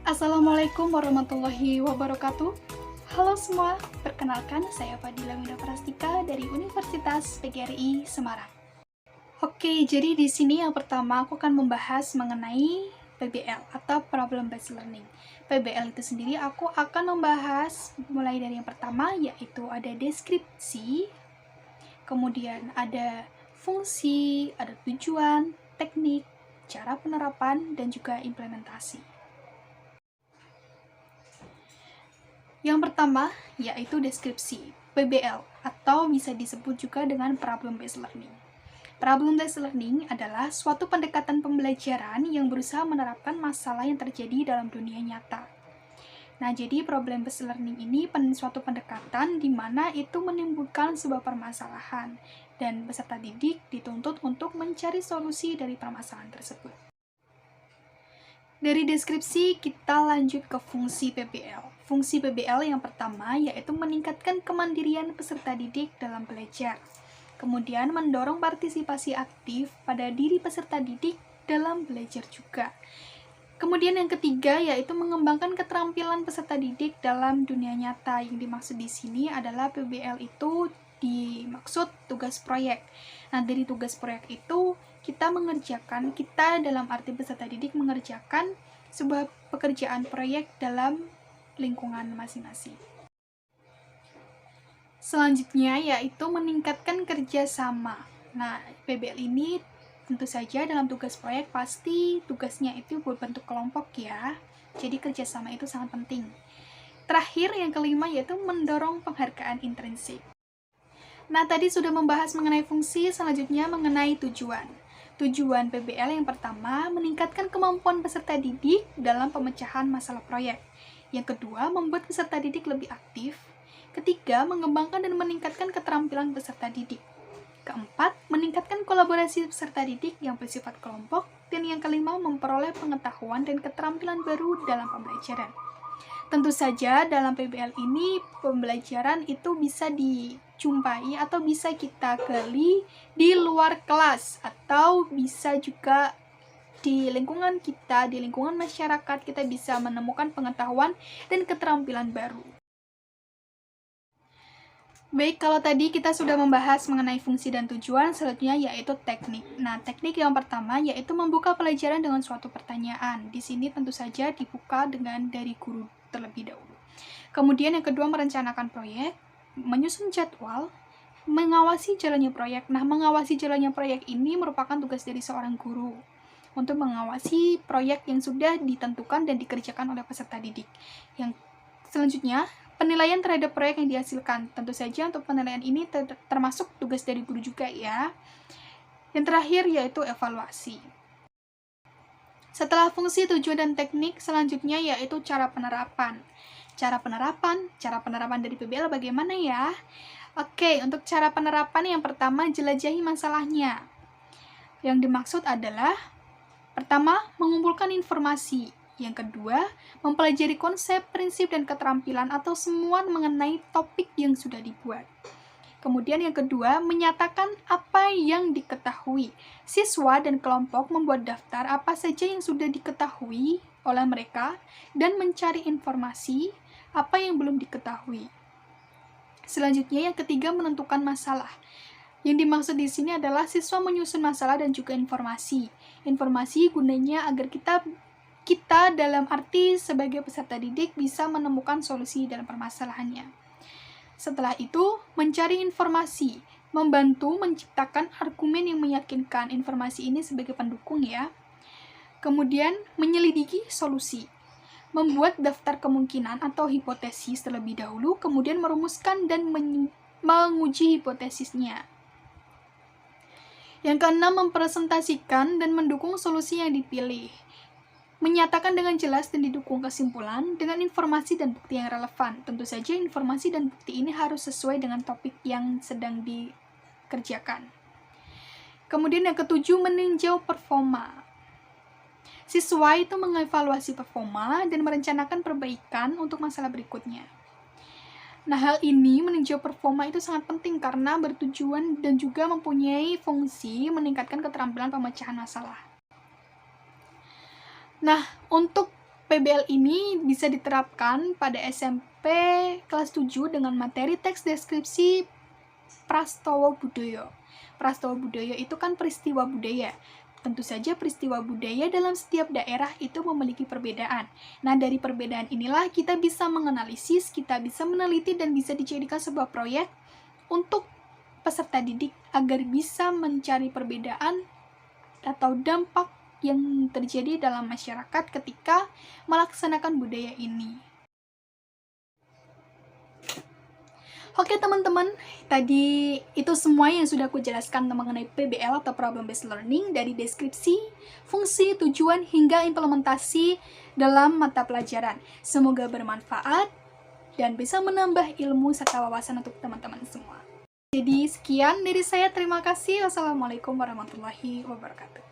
Assalamualaikum warahmatullahi wabarakatuh. Halo semua, perkenalkan saya Fadila Winda Prastika dari Universitas PGRI Semarang. Oke, jadi di sini yang pertama aku akan membahas mengenai PBL atau Problem Based Learning. PBL itu sendiri aku akan membahas mulai dari yang pertama yaitu ada deskripsi, kemudian ada fungsi, ada tujuan, teknik, cara penerapan, dan juga implementasi. Yang pertama, yaitu deskripsi, PBL, atau bisa disebut juga dengan Problem Based Learning. Problem Based Learning adalah suatu pendekatan pembelajaran yang berusaha menerapkan masalah yang terjadi dalam dunia nyata. Nah, jadi Problem Based Learning ini suatu pendekatan di mana itu menimbulkan sebuah permasalahan, dan peserta didik dituntut untuk mencari solusi dari permasalahan tersebut. Dari deskripsi, kita lanjut ke fungsi PBL. Fungsi PBL yang pertama yaitu meningkatkan kemandirian peserta didik dalam belajar. Kemudian mendorong partisipasi aktif pada diri peserta didik dalam belajar juga. Kemudian yang ketiga yaitu mengembangkan keterampilan peserta didik dalam dunia nyata. Yang dimaksud di sini adalah PBL itu dimaksud tugas proyek. Nah, dari tugas proyek itu kita dalam arti peserta didik mengerjakan sebuah pekerjaan proyek dalam lingkungan masing-masing. Selanjutnya yaitu meningkatkan kerjasama. Nah, PBL ini tentu saja dalam tugas proyek pasti tugasnya itu berbentuk kelompok ya. Jadi kerjasama itu sangat penting. Terakhir yang kelima yaitu mendorong penghargaan intrinsik. Nah, tadi sudah membahas mengenai fungsi, selanjutnya mengenai tujuan. Tujuan PBL yang pertama, meningkatkan kemampuan peserta didik dalam pemecahan masalah proyek. Yang kedua, membuat peserta didik lebih aktif. Ketiga, mengembangkan dan meningkatkan keterampilan peserta didik. Keempat, meningkatkan kolaborasi peserta didik yang bersifat kelompok. Dan yang kelima, memperoleh pengetahuan dan keterampilan baru dalam pembelajaran. Tentu saja dalam PBL ini pembelajaran itu bisa dijumpai atau bisa kita gali di luar kelas atau bisa juga di lingkungan kita, di lingkungan masyarakat kita bisa menemukan pengetahuan dan keterampilan baru. Baik, kalau tadi kita sudah membahas mengenai fungsi dan tujuan, selanjutnya yaitu teknik. Nah, teknik yang pertama yaitu membuka pelajaran dengan suatu pertanyaan. Di sini tentu saja dibuka dengan dari guru terlebih dahulu. Kemudian yang kedua merencanakan proyek, menyusun jadwal, mengawasi jalannya proyek. Nah, mengawasi jalannya proyek ini merupakan tugas dari seorang guru untuk mengawasi proyek yang sudah ditentukan dan dikerjakan oleh peserta didik. Yang selanjutnya, penilaian terhadap proyek yang dihasilkan. Tentu saja untuk penilaian ini termasuk tugas dari guru juga ya. Yang terakhir yaitu evaluasi. Setelah fungsi, tujuan, dan teknik, selanjutnya yaitu cara penerapan. Cara penerapan dari PBL bagaimana ya? Oke, untuk cara penerapan yang pertama, jelajahi masalahnya. Yang dimaksud adalah, pertama, mengumpulkan informasi. Yang kedua, mempelajari konsep, prinsip, dan keterampilan atau semua mengenai topik yang sudah dibuat. Kemudian yang kedua, menyatakan apa yang diketahui. Siswa dan kelompok membuat daftar apa saja yang sudah diketahui oleh mereka dan mencari informasi apa yang belum diketahui. Selanjutnya yang ketiga, menentukan masalah. Yang dimaksud di sini adalah siswa menyusun masalah dan juga informasi. Informasi gunanya agar kita dalam arti sebagai peserta didik bisa menemukan solusi dalam permasalahannya. Setelah itu, mencari informasi, membantu menciptakan argumen yang meyakinkan. Informasi ini sebagai pendukung ya. Kemudian, menyelidiki solusi, membuat daftar kemungkinan atau hipotesis terlebih dahulu, kemudian merumuskan dan menguji hipotesisnya. Yang keenam, mempresentasikan dan mendukung solusi yang dipilih. Menyatakan dengan jelas dan didukung kesimpulan dengan informasi dan bukti yang relevan. Tentu saja informasi dan bukti ini harus sesuai dengan topik yang sedang dikerjakan. Kemudian yang ketujuh, meninjau performa. Siswa itu mengevaluasi performa dan merencanakan perbaikan untuk masalah berikutnya. Nah, hal ini meninjau performa itu sangat penting karena bertujuan dan juga mempunyai fungsi meningkatkan keterampilan pemecahan masalah. Nah, untuk PBL ini bisa diterapkan pada SMP kelas 7 dengan materi teks deskripsi Prastawa Budaya. Prastawa Budaya itu kan peristiwa budaya. Tentu saja peristiwa budaya dalam setiap daerah itu memiliki perbedaan. Nah, dari perbedaan inilah kita bisa menganalisis, kita bisa meneliti, dan bisa dijadikan sebuah proyek untuk peserta didik agar bisa mencari perbedaan atau dampak yang terjadi dalam masyarakat ketika melaksanakan budaya ini. Oke teman-teman, tadi itu semua yang sudah aku jelaskan mengenai PBL atau Problem Based Learning, dari deskripsi, fungsi, tujuan, hingga implementasi dalam mata pelajaran. Semoga bermanfaat dan bisa menambah ilmu serta wawasan untuk teman-teman semua. Jadi sekian dari saya, terima kasih. Wassalamualaikum warahmatullahi wabarakatuh.